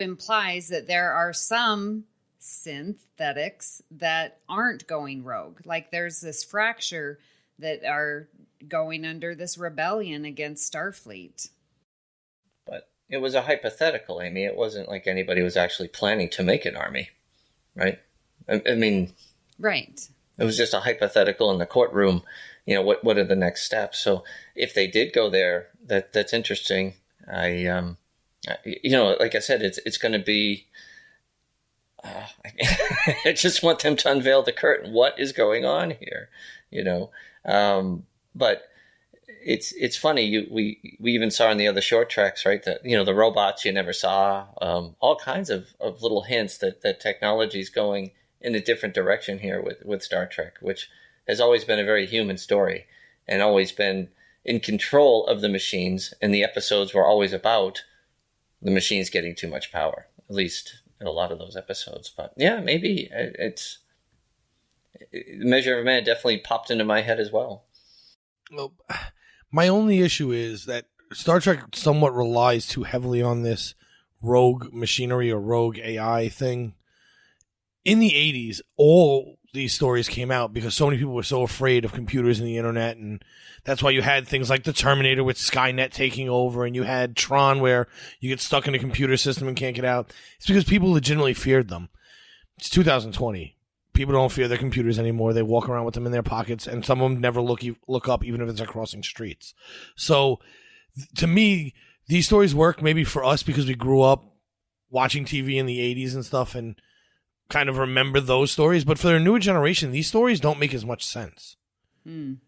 implies that there are some synthetics that aren't going rogue. Like there's this fracture that are going under this rebellion against Starfleet. But it was a hypothetical, Amy. It wasn't like anybody was actually planning to make an army, right? I mean, right. It was just a hypothetical in the courtroom. You know, what are the next steps? So if they did go there, that's interesting. I like I said, it's going to be. I just want them to unveil the curtain. What is going on here? But it's funny. We even saw in the other short tracks, right? That the robots you never saw. All kinds of little hints that technology is going in a different direction here with Star Trek, which has always been a very human story and always been in control of the machines. And the episodes were always about the machines getting too much power, at least in a lot of those episodes. But yeah, maybe it's Measure of a Man definitely popped into my head as well. Well, my only issue is that Star Trek somewhat relies too heavily on this rogue machinery or rogue AI thing. In the 80s, all these stories came out because so many people were so afraid of computers and the internet, and that's why you had things like the Terminator with Skynet taking over, and you had Tron where you get stuck in a computer system and can't get out. It's because people legitimately feared them. It's 2020. People don't fear their computers anymore. They walk around with them in their pockets, and some of them never look up, even if it's crossing streets. So, to me, these stories work maybe for us because we grew up watching TV in the 80s and stuff, and kind of remember those stories. But for their newer generation, these stories don't make as much sense.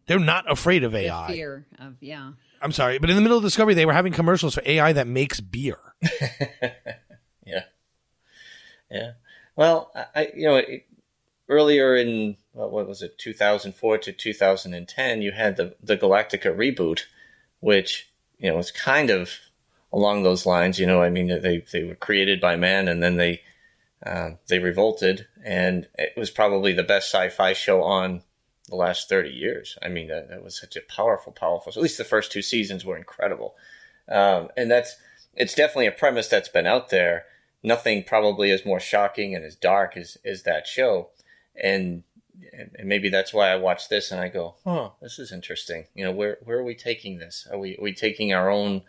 They're not afraid of AI. The fear of, yeah. I'm sorry, but in the middle of Discovery, they were having commercials for AI that makes beer. Yeah. Well, earlier in, what was it, 2004 to 2010, you had the Galactica reboot, which, was kind of along those lines. I mean, they were created by man, and then they revolted, and it was probably the best sci-fi show on the last 30 years. I mean, that was such a powerful, at least the first 2 seasons were incredible. And it's definitely a premise that's been out there. Nothing probably is more shocking and as dark as that show. And maybe that's why I watch this and I go, this is interesting. Where are we taking this? Are we taking our own,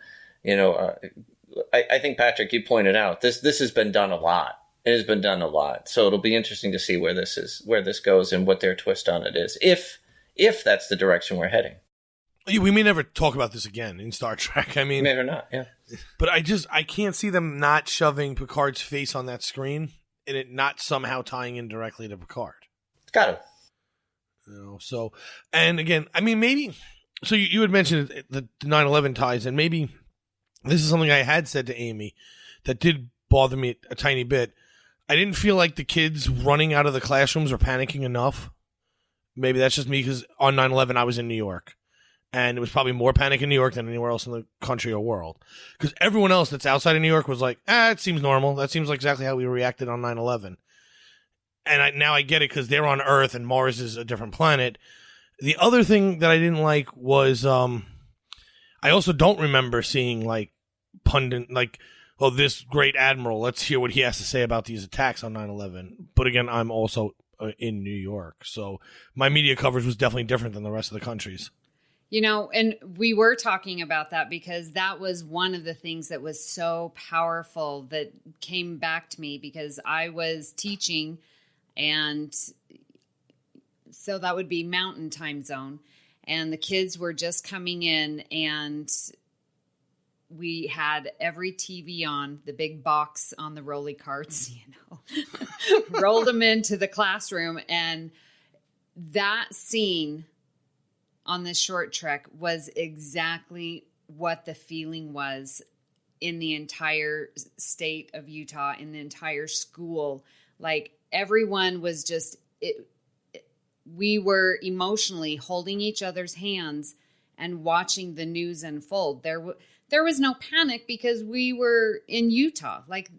I think, Patrick, you pointed out, this has been done a lot. It has been done a lot. So it'll be interesting to see where this goes and what their twist on it is, if that's the direction we're heading. We may never talk about this again in Star Trek. I mean, maybe not, yeah. But I can't see them not shoving Picard's face on that screen and it not somehow tying in directly to Picard. It's got to. So, and again, I mean, maybe, so you had mentioned the 9/11 ties, and maybe this is something I had said to Amy that did bother me a tiny bit. I didn't feel like the kids running out of the classrooms were panicking enough. Maybe that's just me because on 9/11 I was in New York. And it was probably more panic in New York than anywhere else in the country or world. Because everyone else that's outside of New York was like, it seems normal. That seems like exactly how we reacted on 9/11. And now I get it because they're on Earth and Mars is a different planet. The other thing that I didn't like was I also don't remember seeing this great admiral, let's hear what he has to say about these attacks on 9/11. But again, I'm also in New York. So my media coverage was definitely different than the rest of the countries. And we were talking about that because that was one of the things that was so powerful that came back to me because I was teaching, and so that would be Mountain Time Zone, and the kids were just coming in, and we had every TV on, the big box on the rolly carts, rolled them into the classroom, and that scene on this short trek was exactly what the feeling was in the entire state of Utah, in the entire school. Like everyone was just, we were emotionally holding each other's hands and watching the news unfold. There was no panic because we were in Utah. Like,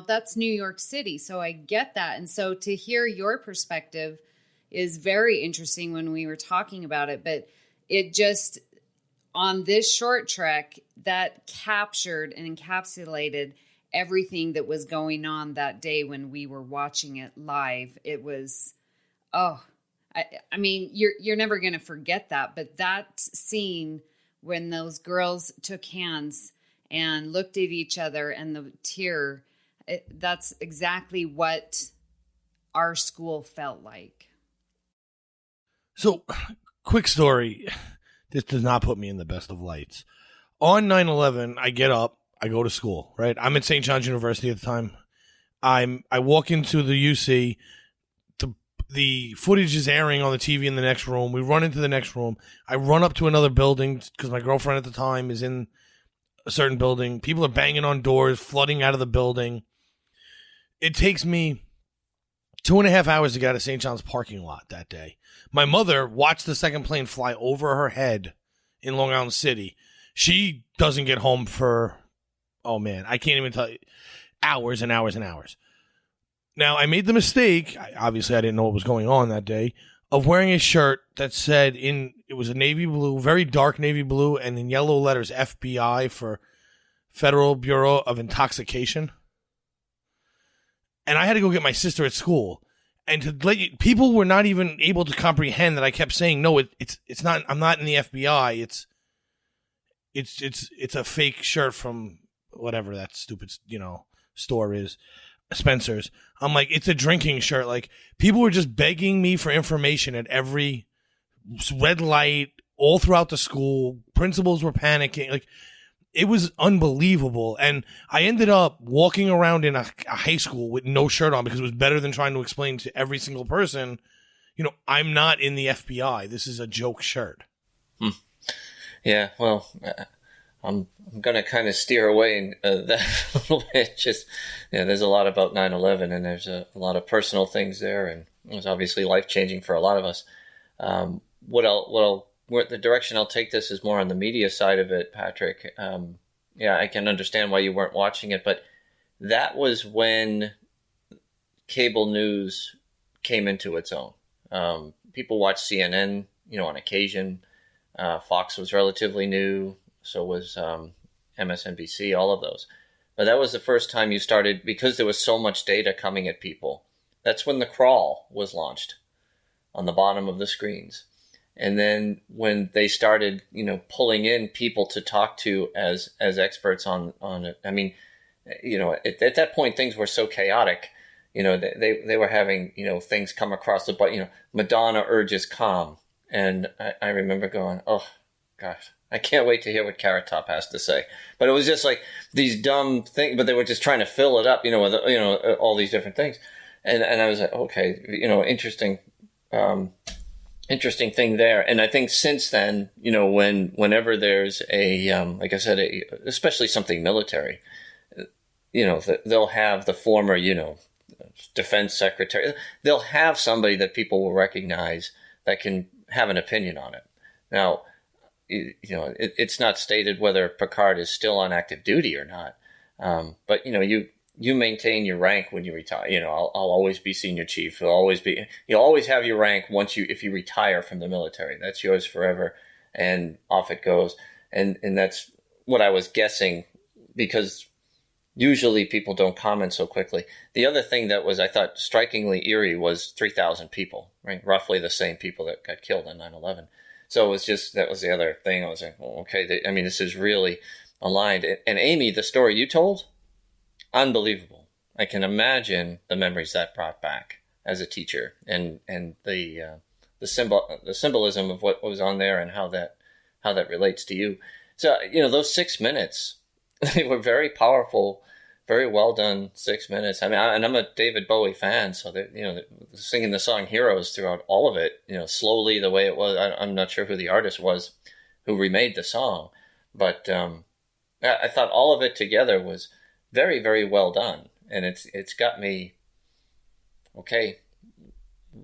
that's New York City. So I get that. And so to hear your perspective is very interesting when we were talking about it, but it just, on this short trek, that captured and encapsulated everything that was going on that day when we were watching it live. It was, oh, I mean, you're never going to forget that. But that scene when those girls took hands and looked at each other and the tear, that's exactly what our school felt like. So, quick story. This does not put me in the best of lights. On 9/11, I get up, I go to school, right? I'm at St. John's University at the time. I walk into the UC. The footage is airing on the TV in the next room. We run into the next room. I run up to another building because my girlfriend at the time is in a certain building. People are banging on doors, flooding out of the building. It takes me 2.5 hours to get out of St. John's parking lot that day. My mother watched the second plane fly over her head in Long Island City. She doesn't get home for, oh man, I can't even tell you, hours and hours and hours. Now, I made the mistake, obviously I didn't know what was going on that day, of wearing a shirt that said, it was a navy blue, very dark navy blue, and in yellow letters, FBI for Federal Bureau of Intoxication. And I had to go get my sister at school. And to let you, people were not even able to comprehend that I kept saying, no, it's not, I'm not in the FBI. It's a fake shirt from whatever that stupid, store is. Spencer's. I'm like, it's a drinking shirt. Like, people were just begging me for information at every red light all throughout the school. Principals were panicking. Like, it was unbelievable. And I ended up walking around in a high school with no shirt on because it was better than trying to explain to every single person, I'm not in the FBI. This is a joke shirt. Yeah, well, I'm going to kind of steer away that a little bit. Just, there's a lot about 9/11, and there's a lot of personal things there, and it was obviously life-changing for a lot of us. Where the direction I'll take this is more on the media side of it, Patrick. I can understand why you weren't watching it, but that was when cable news came into its own. People watched CNN, on occasion. Fox was relatively new. So was MSNBC, all of those. But that was the first time you started, because there was so much data coming at people. That's when the crawl was launched on the bottom of the screens. And then when they started, pulling in people to talk to as experts on it. I mean, at that point, things were so chaotic. They were having, things come across the button, Madonna urges calm. And I remember going, oh, gosh. I can't wait to hear what Carrot Top has to say. But it was just like these dumb things, but they were just trying to fill it up, with, all these different things. And I was like, okay, interesting thing there. And I think since then, whenever there's a, like I said, especially something military, they'll have the former, defense secretary. They'll have somebody that people will recognize that can have an opinion on it. Now, it's not stated whether Picard is still on active duty or not. But you maintain your rank when you retire. I'll always be senior chief. You'll always have your rank if you retire from the military. That's yours forever, and off it goes. And that's what I was guessing, because usually people don't comment so quickly. The other thing that was, I thought, strikingly eerie was 3,000 people, right? Roughly the same people that got killed on 9/11. So it was just, that was the other thing. I was like, oh, okay, this is really aligned. And Amy, the story you told, unbelievable. I can imagine the memories that brought back as a teacher, and the symbolism of what was on there and how that relates to you. So, those 6 minutes, they were very powerful, very well done 6 minutes. I mean, and I'm a David Bowie fan, so that, singing the song Heroes throughout all of it, slowly the way it was. I'm not sure who the artist was who remade the song, but I thought all of it together was very, very well done. And it's got me, okay,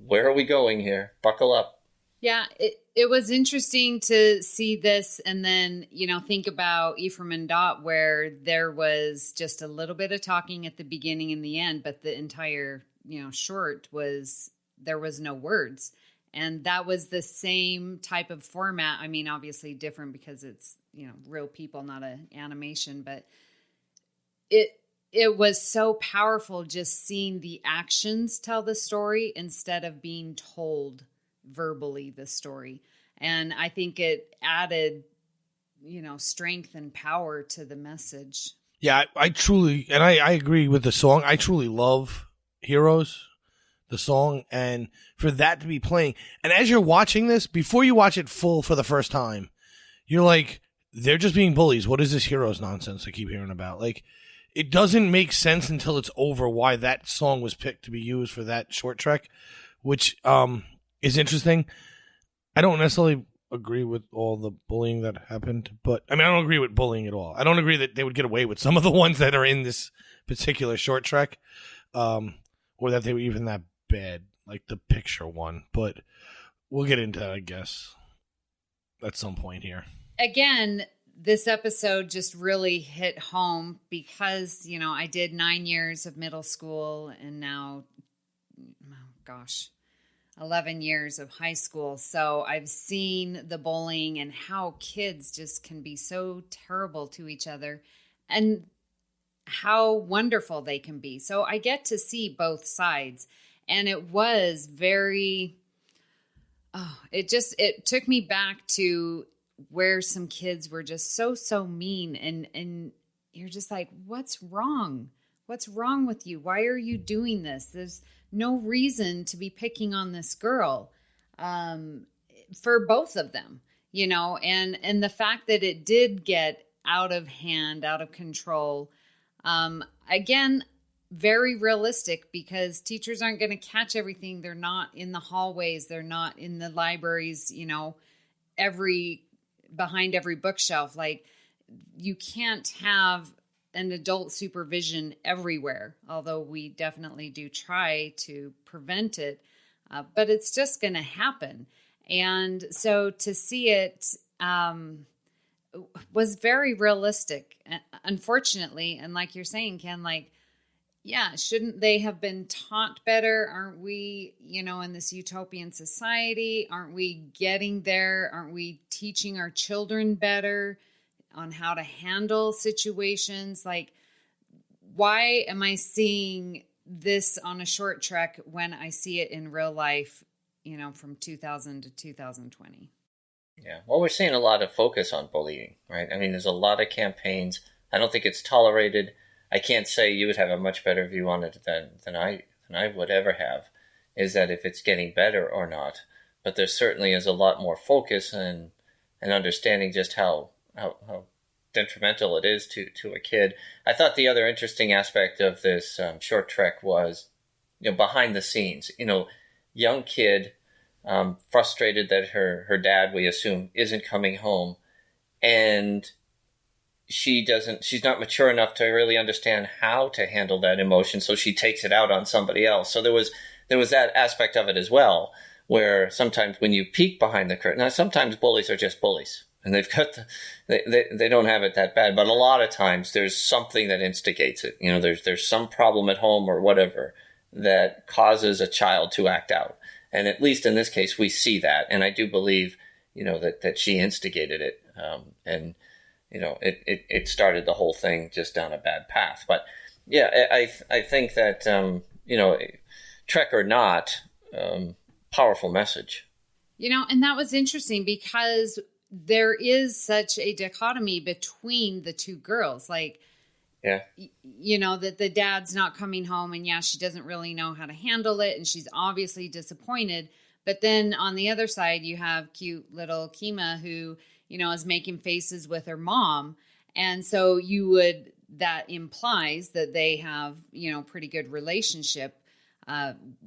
where are we going here? Buckle up. Yeah, it was interesting to see this and then, think about Ephraim and Dot, where there was just a little bit of talking at the beginning and the end, but the entire, short there was no words. And that was the same type of format. I mean, obviously different because it's, real people, not an animation, but it it was so powerful just seeing the actions tell the story instead of being told verbally the story. And I think it added, strength and power to the message. Yeah, I truly, and I agree with the song. I truly love Heroes, the song, and for that to be playing. And as you're watching this, before you watch it full for the first time, you're like, they're just being bullies. What is this Heroes nonsense I keep hearing about? Like, it doesn't make sense until it's over why that song was picked to be used for that short trek, which is interesting. I don't necessarily agree with all the bullying that happened, but I don't agree with bullying at all. I don't agree that they would get away with some of the ones that are in this particular short trek, or that they were even that bad, like the picture one. But we'll get into that, I guess, at some point here. Again, this episode just really hit home because, I did 9 years of middle school and now, 11 years of high school. So I've seen the bullying and how kids just can be so terrible to each other and how wonderful they can be. So I get to see both sides. And it was it took me back to where some kids were just so mean. And you're just like, what's wrong? What's wrong with you? Why are you doing this? There's no reason to be picking on this girl, for both of them, and the fact that it did get out of hand, out of control. Again, very realistic because teachers aren't going to catch everything. They're not in the hallways. They're not in the libraries, behind every bookshelf. Like, you can't have an adult supervision everywhere, although we definitely do try to prevent it. But it's just going to happen. And so to see it was very realistic, unfortunately. And like you're saying, Ken, shouldn't they have been taught better? Aren't we, in this utopian society, aren't we getting there? Aren't we teaching our children better on how to handle situations? Like, why am I seeing this on a short trek when I see it in real life, from 2000 to 2020? Yeah. Well, we're seeing a lot of focus on bullying, right? There's a lot of campaigns. I don't think it's tolerated. I can't say you would have a much better view on it than I would ever have, is that if it's getting better or not. But there certainly is a lot more focus and understanding just how detrimental it is to a kid. I thought the other interesting aspect of this short trek was, behind the scenes, young kid, frustrated that her dad, we assume, isn't coming home, and she's not mature enough to really understand how to handle that emotion, so she takes it out on somebody else. So there was that aspect of it as well, where sometimes when you peek behind the curtain, now sometimes bullies are just bullies, and they've got they don't have it that bad, but a lot of times there's something that instigates it. There's some problem at home or whatever that causes a child to act out. And at least in this case, we see that. And I do believe, that she instigated it. And it started the whole thing just down a bad path. But yeah, I think that, trek or not, powerful message. And that was interesting because there is such a dichotomy between the two girls. Like, yeah, that the dad's not coming home, and she doesn't really know how to handle it, and she's obviously disappointed. But then on the other side, you have cute little Kima who, is making faces with her mom. And so that implies that they have, pretty good relationship,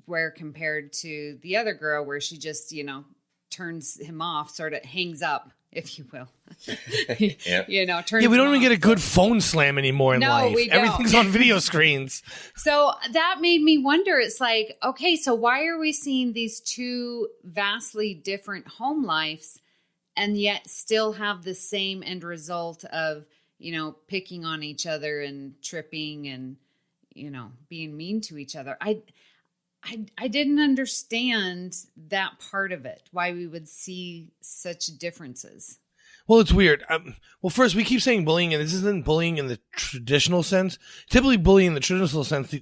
where compared to the other girl where she just, turns him off, sort of hangs up, if you will. Yeah. Turns we don't him even off. get a good phone slam anymore in life. We don't. Everything's on video screens. So that made me wonder. It's like, okay, so why are we seeing these two vastly different home lives and yet still have the same end result of, picking on each other and tripping and, being mean to each other? I didn't understand that part of it, why we would see such differences. Well, it's weird. Well, first, we keep saying bullying, and this isn't bullying in the traditional sense. Typically, bullying in the traditional sense